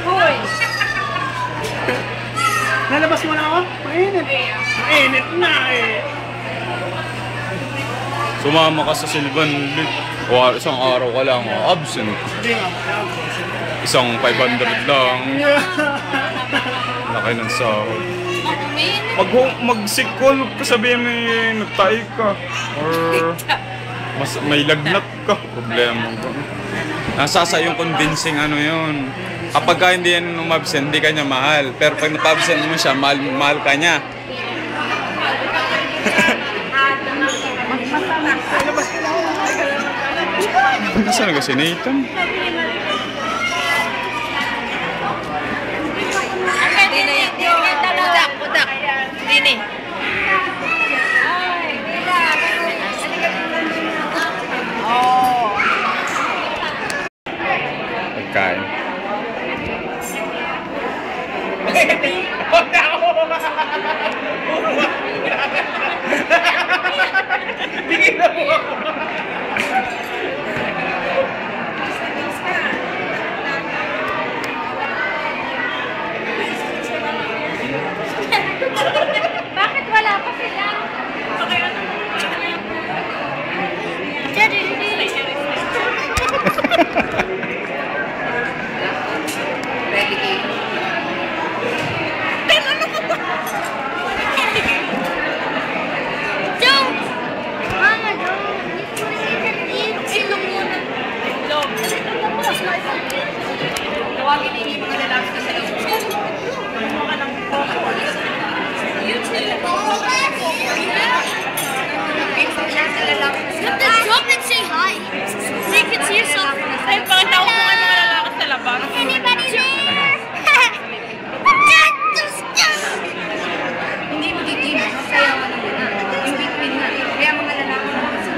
Hoy! Lalabas mo na ako? Mainit. Mainit na eh. Sumama ka sa Silvan Lake. O, isang araw ka lang, absent. Hindi nga. Isang 500 lang. Laki ng sahod. Mag-sick call ka, sabihin may nagtahi ka. Or may lagnat ka. Problema ko. Nasa sa yung convincing ano yun. Kapag ka hindi yan umabsent, hindi ka niya mahal. Pero pag napabsent mo siya, mahal ka niya. Nasaan na kasi Nathan? Pudak. Dini. Pagkain. Tingin na mo ako. Bakit wala pa sila? Tawagin niyo yung mga lalaki na sa loob. Kumuha ka ng Stop and say hi. So you can see yourself. Ay, pakita ko kung ano mga lalaki sa labas. Anybody there? Hindi mo titin. Kaya ka naman na. Yung between na. Kaya mga lalaki na sa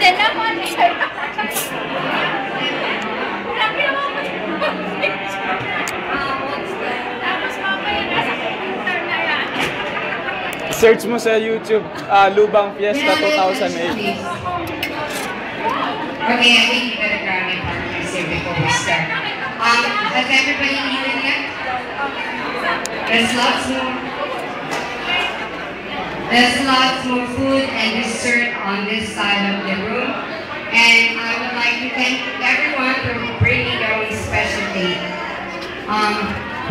Dela mo ano siya. Search mo sa YouTube, Lubang Fiesta 2008. Okay, I think you better grab me partners here before we start. Has everybody eaten yet? There's lots more food and dessert on this side of the room. And I would like to thank everyone for bringing their own specialty.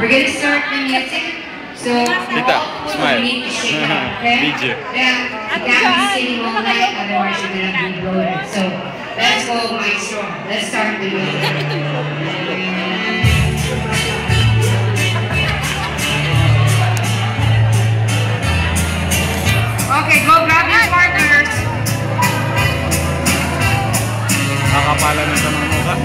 We're going to start the music. So, Tita, smile. you need to shake out, okay? Video. Yeah, you can't be sitting all night, otherwise you're going to be bloated. So, let's go, Maestro. Let's start the music. Okay, go grab your partners. Nakapala na sa mga mukha.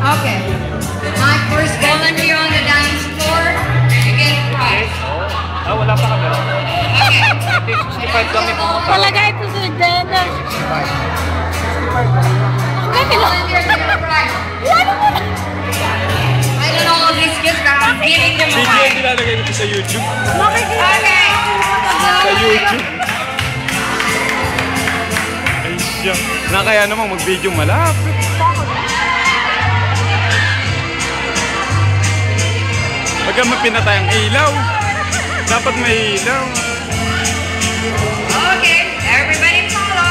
Okay. My first volunteer on the dance floor. You get a prize. Wala pa kami. Okay. 65 kami pumunta. Palagay ito sa Dena. Volunteers get a prize. I don't know all these gifts, but I'm giving them a Video prize. yung nilalagay dito sa YouTube. Okay. Sa YouTube. Ay siya. Nakaya namang mag-video malapit. Pagka mapinatay ang ilaw, dapat may ilaw. Okay, everybody follow.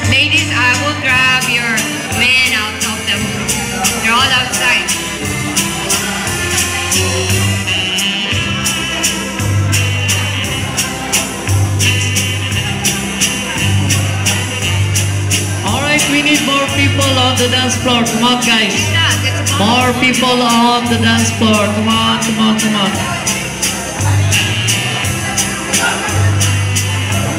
Ladies, I will grab your men out of the room. They're all outside. the dance floor. Come on, guys. More people on the dance floor. Come on, come on, come on.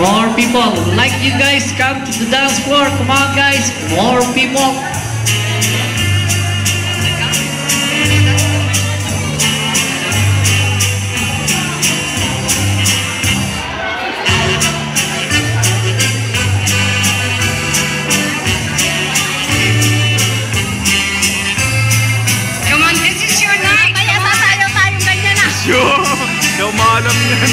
More people. Like you guys come to the dance floor. Come on, guys. More people. Come on, this is your night. Kaya sasayaw tayong ganyan na. Sure! Hindi ako maalam yan.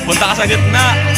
Punta ka sa gitna.